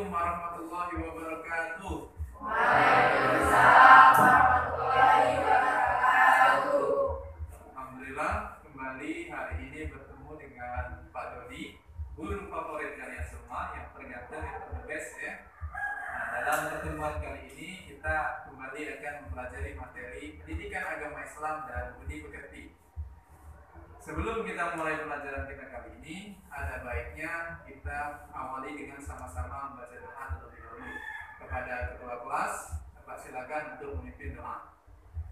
Assalamualaikum warahmatullahi wabarakatuh. Waalaikumsalam warahmatullahi wabarakatuh. Alhamdulillah, kembali hari ini bertemu dengan Pak Dodi, guru favorit kalian semua yang ternyata the best ya. Nah, dalam pertemuan kali ini kita kembali akan mempelajari materi pendidikan agama Islam dan budi pekerti. Sebelum kita mulai pelajaran kita kali ini, ada baiknya kita awali dengan sama-sama membaca doa terlebih dahulu. Kepada ketua kelas, Bapak silakan untuk memimpin doa.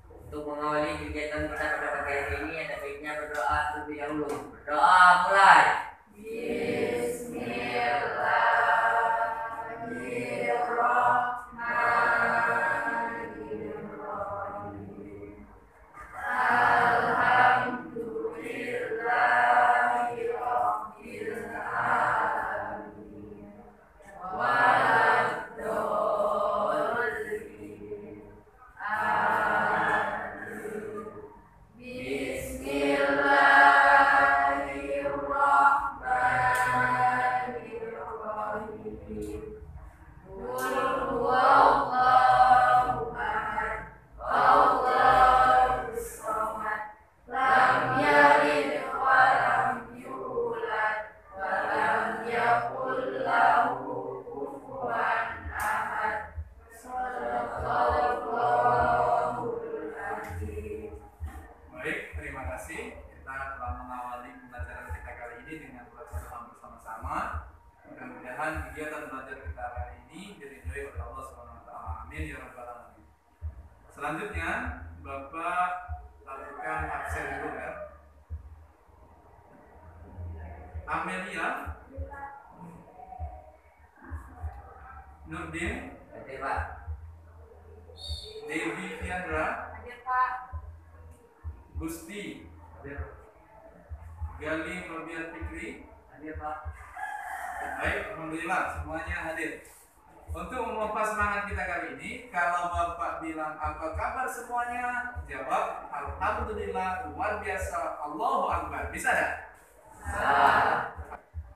Untuk mengawali kegiatan kita pada pagi hari ini, ada baiknya berdoa terlebih dahulu. Berdoa mulai. Baik, terima kasih. Kita telah mengawali pembelajaran kita kali ini dengan membaca doa bersama-sama. Mudah-mudahan kegiatan belajar kita hari ini diridhoi oleh Allah Subhanahu wa taala. Amin ya rabbal alamin. Selanjutnya, Bapak lakukan absen dulu ya. Amelia Nurdin, Hadir Pak. Devi Fiandra, Hadir Pak. Gusti, Hadir. Gali Nobian Fikri. Hadir Pak. Baik, alhamdulillah semuanya hadir. Untuk memompa semangat kita kali ini, kalau Bapak bilang apa kabar semuanya, jawab alhamdulillah luar biasa, Allahu Akbar. Bisa enggak?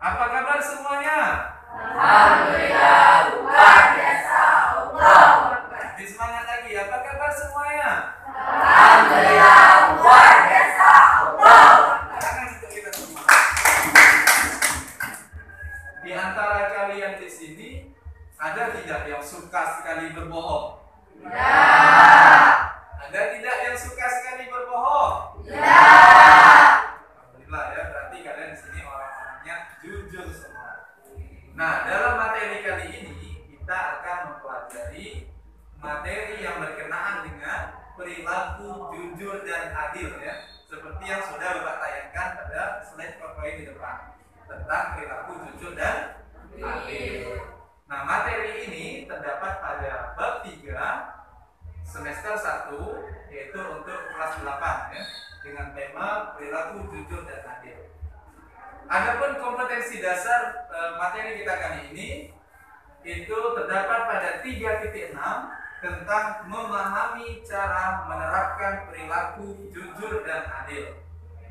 Apa kabar semuanya? Alhamdulillah luar biasa. Allahu Akbar. Lebih semangat lagi. Apa kabar semuanya? Alhamdulillah luar biasa. Allahu Akbar. Tangan untuk kita semua. Di antara kalian di sini ada tidak yang suka sekali berbohong? Ada tidak yang suka sekali berbohong? Alhamdulillah ya, berarti kalian di sini orang-orangnya jujur semua. Nah, dalam materi kali ini kita akan mempelajari materi yang berkenaan dengan perilaku jujur dan adil ya. Seperti yang sudah Bapak tayangkan pada slide PowerPoint di depan tentang perilaku jujur dan adil. Nah, materi ini terdapat pada bab 3 semester 1 yaitu untuk kelas 8 ya, dengan tema perilaku jujur dan adil. Adapun kompetensi dasar materi kita kali ini itu terdapat pada 3.6 tentang memahami cara menerapkan perilaku jujur dan adil.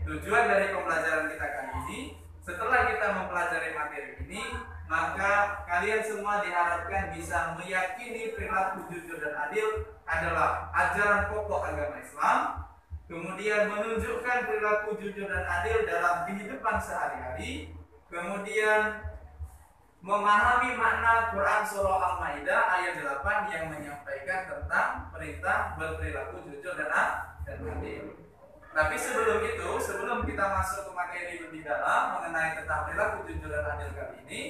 Tujuan dari pembelajaran kita kali ini, setelah kita mempelajari materi ini, maka kalian semua diharapkan bisa meyakini perilaku jujur dan adil adalah ajaran pokok agama Islam, kemudian menunjukkan perilaku jujur dan adil dalam kehidupan sehari-hari, kemudian memahami makna Quran Surah Al-Maidah ayat 8 yang menyampaikan tentang perintah berperilaku jujur dan adil. Tapi sebelum itu, sebelum kita masuk ke materi lebih dalam mengenai tentang perilaku jujur dan adil kali ini,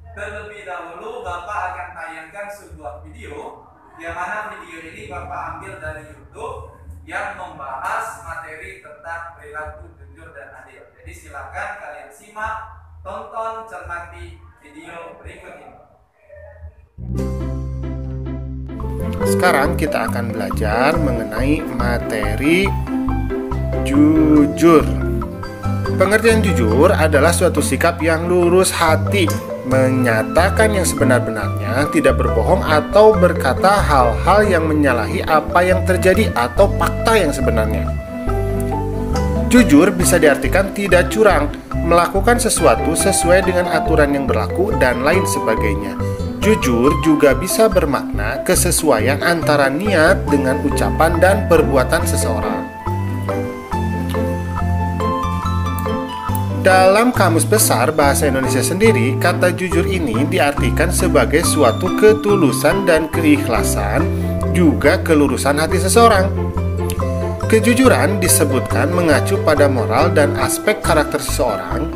terlebih dahulu Bapak akan tayangkan sebuah video, yang mana video ini Bapak ambil dari YouTube yang membahas materi tentang perilaku jujur dan adil. Jadi silakan kalian simak, tonton, cermati video berikut ini. Sekarang kita akan belajar mengenai materi jujur. Pengertian jujur adalah suatu sikap yang lurus hati, menyatakan yang sebenar-benarnya, tidak berbohong atau berkata hal-hal yang menyalahi apa yang terjadi atau fakta yang sebenarnya. Jujur bisa diartikan tidak curang, melakukan sesuatu sesuai dengan aturan yang berlaku, dan lain sebagainya. Jujur juga bisa bermakna kesesuaian antara niat dengan ucapan dan perbuatan seseorang. Dalam Kamus Besar Bahasa Indonesia sendiri, kata jujur ini diartikan sebagai suatu ketulusan dan keikhlasan, juga kelurusan hati seseorang. Kejujuran disebutkan mengacu pada moral dan aspek karakter seseorang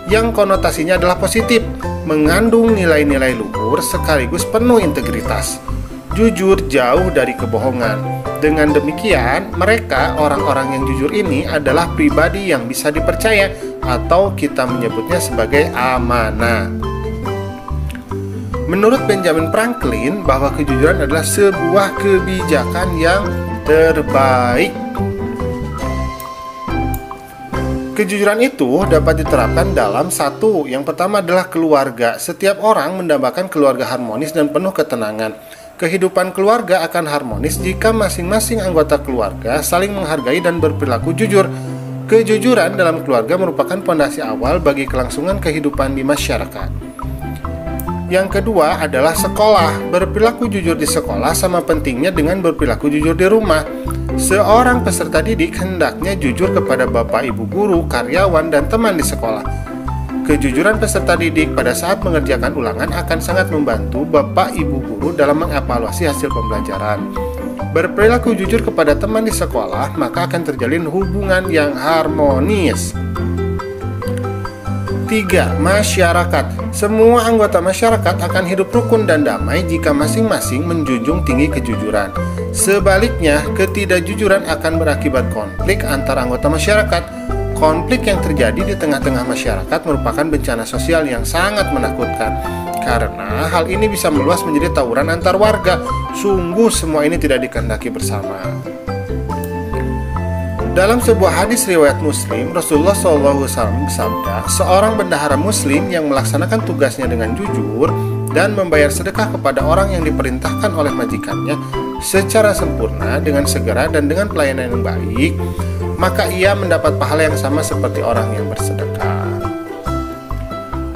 yang konotasinya adalah positif, mengandung nilai-nilai luhur sekaligus penuh integritas. Jujur jauh dari kebohongan. Dengan demikian, mereka orang-orang yang jujur ini adalah pribadi yang bisa dipercaya atau kita menyebutnya sebagai amanah. Menurut Benjamin Franklin, bahwa kejujuran adalah sebuah kebijakan yang terbaik. Kejujuran itu dapat diterapkan dalam satu. Yang pertama adalah keluarga. Setiap orang mendambakan keluarga harmonis dan penuh ketenangan. Kehidupan keluarga akan harmonis jika masing-masing anggota keluarga saling menghargai dan berperilaku jujur. Kejujuran dalam keluarga merupakan fondasi awal bagi kelangsungan kehidupan di masyarakat. Yang kedua adalah sekolah. Berperilaku jujur di sekolah sama pentingnya dengan berperilaku jujur di rumah. Seorang peserta didik hendaknya jujur kepada bapak, ibu guru, karyawan, dan teman di sekolah. Kejujuran peserta didik pada saat mengerjakan ulangan akan sangat membantu bapak, ibu guru dalam mengevaluasi hasil pembelajaran. Berperilaku jujur kepada teman di sekolah, maka akan terjalin hubungan yang harmonis. 3. Masyarakat. Semua anggota masyarakat akan hidup rukun dan damai jika masing-masing menjunjung tinggi kejujuran. Sebaliknya, ketidakjujuran akan berakibat konflik antara anggota masyarakat. Konflik yang terjadi di tengah-tengah masyarakat merupakan bencana sosial yang sangat menakutkan. Karena hal ini bisa meluas menjadi tawuran antar warga. Sungguh semua ini tidak dikehendaki bersama. Dalam sebuah hadis riwayat Muslim, Rasulullah SAW bersabda, seorang bendahara Muslim yang melaksanakan tugasnya dengan jujur dan membayar sedekah kepada orang yang diperintahkan oleh majikannya secara sempurna, dengan segera dan dengan pelayanan yang baik, maka ia mendapat pahala yang sama seperti orang yang bersedekah.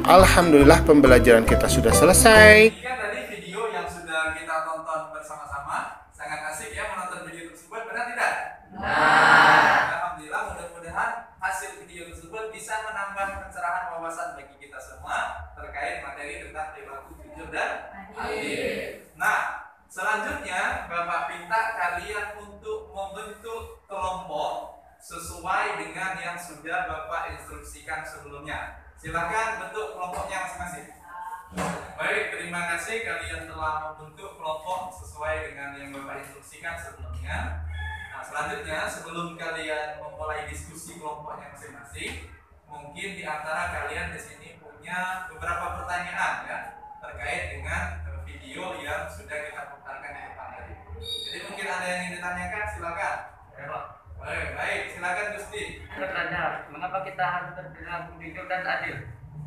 Alhamdulillah, pembelajaran kita sudah selesai. Ini tadi video yang sudah kita tonton bersama-sama. Sangat asik ya menonton video tersebut, benar tidak? Alhamdulillah, mudah-mudahan hasil video tersebut bisa menambah pencerahan wawasan bagi kita semua terkait materi tentang perilaku jujur dan adil. Nah, selanjutnya Bapak minta kalian untuk membentuk kelompok sesuai dengan yang sudah Bapak instruksikan sebelumnya. Silakan bentuk kelompoknya masing-masing. Baik, terima kasih kalian telah membentuk kelompok sesuai dengan yang Bapak instruksikan sebelumnya. Nah, selanjutnya sebelum kalian memulai diskusi kelompoknya masing-masing, mungkin di antara kalian di sini punya beberapa pertanyaan ya terkait dengan video yang sudah kita putarkan di depan tadi. Jadi mungkin ada yang ingin ditanyakan, silakan. Baik, silakan Gusti. Pertanyaan, mengapa kita harus berperilaku jujur dan adil?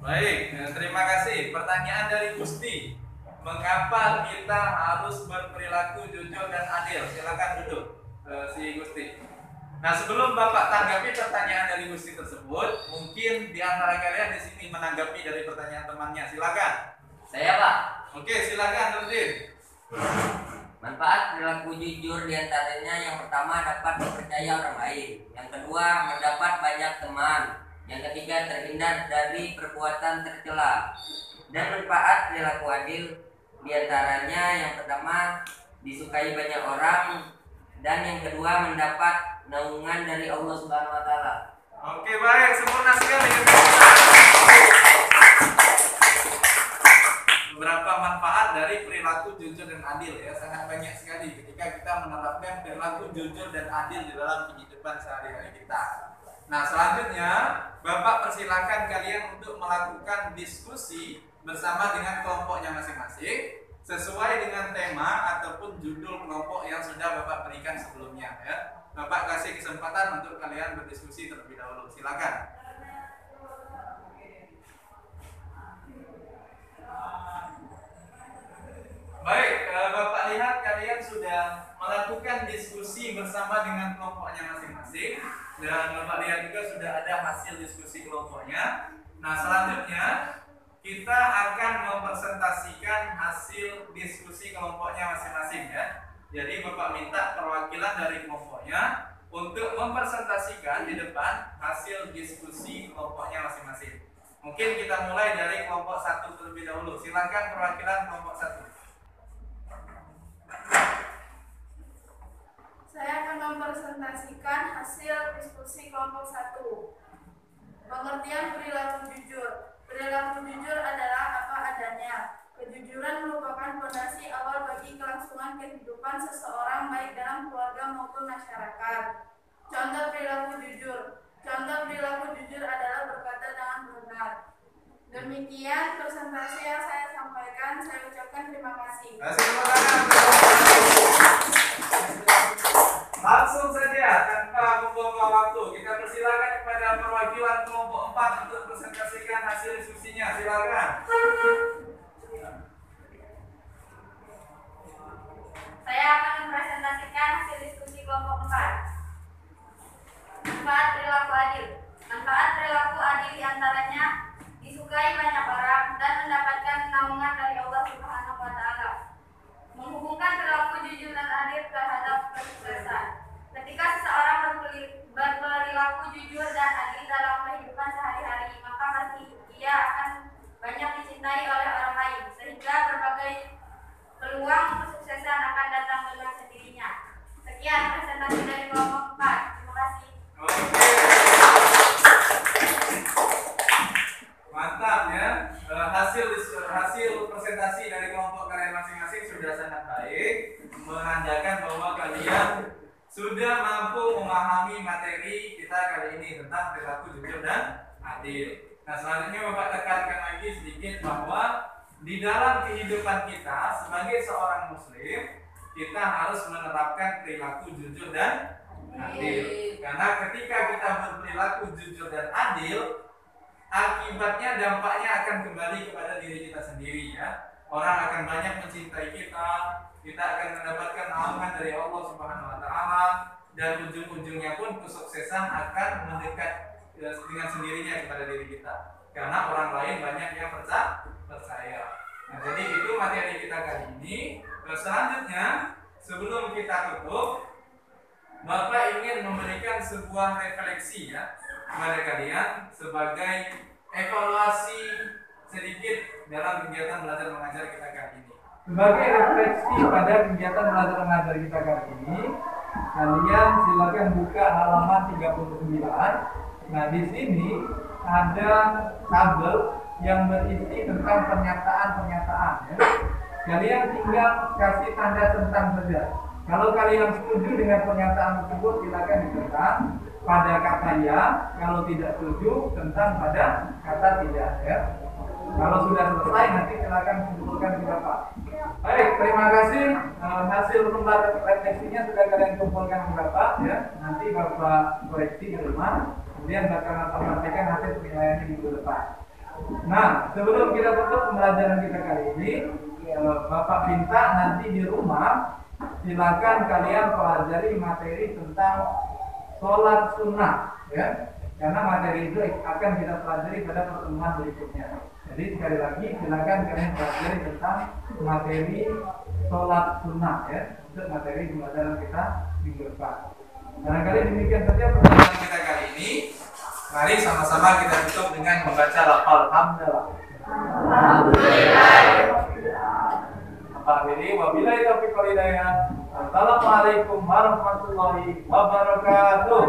Baik, terima kasih. Pertanyaan dari Gusti, mengapa kita harus berperilaku jujur dan adil? Silakan duduk, si Gusti. Nah, sebelum Bapak tanggapi pertanyaan dari Gusti tersebut, mungkin di antara kalian di sini menanggapi dari pertanyaan temannya. Silakan. Saya, Pak. Oke, silakan Nurdin. Manfaat perilaku jujur diantaranya yang pertama dapat dipercaya orang lain, yang kedua mendapat banyak teman, yang ketiga terhindar dari perbuatan tercela. Dan manfaat perilaku adil diantaranya yang pertama disukai banyak orang, dan yang kedua mendapat naungan dari Allah Subhanahu Wa Taala. Oke, baik, sempurna sekali. Beberapa manfaat dari perilaku jujur dan adil ya, sangat banyak sekali ketika kita menerapkan perilaku jujur dan adil di dalam kehidupan sehari-hari kita. Nah, selanjutnya Bapak persilakan kalian untuk melakukan diskusi bersama dengan kelompoknya masing-masing sesuai dengan tema ataupun judul kelompok yang sudah Bapak berikan sebelumnya ya. Bapak kasih kesempatan untuk kalian berdiskusi terlebih dahulu. Silakan. Baik, Bapak lihat kalian sudah melakukan diskusi bersama dengan kelompoknya masing-masing, dan Bapak lihat juga sudah ada hasil diskusi kelompoknya. Nah, selanjutnya kita akan mempresentasikan hasil diskusi kelompoknya masing-masing ya. Jadi Bapak minta perwakilan dari kelompoknya untuk mempresentasikan di depan hasil diskusi kelompoknya masing-masing. Mungkin kita mulai dari kelompok 1 terlebih dahulu. Silakan perwakilan kelompok 1. Saya akan mempresentasikan hasil diskusi kelompok 1. Pengertian perilaku jujur. Perilaku jujur adalah apa adanya. Kejujuran merupakan fondasi awal bagi kelangsungan kehidupan seseorang baik dalam keluarga maupun masyarakat. Contoh perilaku jujur. Contoh perilaku jujur adalah berkata dengan benar. Demikian presentasi yang saya sampaikan. Saya ucapkan terima kasih. Langsung saja tanpa membuang waktu, kita persilakan kepada perwakilan kelompok 4 untuk presentasikan hasil diskusinya. Silakan. Saya akan mempresentasikan hasil diskusi kelompok 4. Manfaat perilaku adil. Manfaat perilaku adil diantaranya disukai banyak orang dan mendapatkan naungan dari Allah Subhanahu wa Ta'ala. Menghubungkan perilaku jujur dan adil terhadap kesuksesan. Ketika seseorang berperilaku jujur dan adil dalam kehidupan sehari-hari, maka pasti ia akan banyak dicintai oleh orang lain, sehingga berbagai peluang kesuksesan akan datang dengan sendirinya. Sekian presentasi dari kelompok 4. Terima kasih. Mantap ya. Hasil presentasi dari kelompok kalian masing-masing sudah sangat baik, menandakan bahwa kalian sudah mampu memahami materi kita kali ini tentang perilaku jujur dan adil. Nah, selanjutnya Bapak tekankan lagi sedikit bahwa di dalam kehidupan kita sebagai seorang muslim, kita harus menerapkan perilaku jujur dan adil. Karena ketika kita berperilaku jujur dan adil, akibatnya dampaknya akan kembali kepada diri kita sendiri ya. Orang akan banyak mencintai kita akan mendapatkan naungan dari Allah Subhanahu wa Ta'ala, dan ujung-ujungnya pun kesuksesan akan mendekat dengan sendirinya kepada diri kita. Karena orang lain banyak yang percaya. Nah, jadi itu materi kita kali ini. Selanjutnya, sebelum kita tutup, Bapak ingin memberikan sebuah refleksi ya kepada kalian sebagai evaluasi sedikit dalam kegiatan belajar mengajar kita kali ini. Sebagai refleksi pada kegiatan belajar mengajar kita kali ini, kalian silakan buka halaman 39. Nah, di sini ada tabel yang berisi tentang pernyataan-pernyataan ya. Kalian tinggal kasih tanda tentang saja. Kalau kalian setuju dengan pernyataan tersebut, silakan ditekan pada kata ya. Kalau tidak setuju, tentang pada kata tidak ya. Kalau sudah selesai, nanti silakan kumpulkan ke Bapak. Baik, terima kasih. Hasil refleksinya sudah kalian kumpulkan ke Bapak ya. Nanti Bapak koreksi di rumah. Kemudian bakal Bapak sampaikan hasil penilaiannya minggu depan. Nah, sebelum kita tutup pembelajaran kita kali ini, Bapak minta nanti di rumah silakan kalian pelajari materi tentang sholat sunnah ya. Karena materi itu akan kita pelajari pada pertemuan berikutnya. Jadi sekali lagi silakan kalian pelajari tentang materi sholat sunnah ya, untuk materi pembelajaran kita minggu depan. Barangkali demikian saja pembelajaran kita kali ini. Mari sama-sama kita tutup dengan membaca lafal hamdalah. Wabillahi taufiq wal hidayah. Assalamualaikum warahmatullahi wabarakatuh.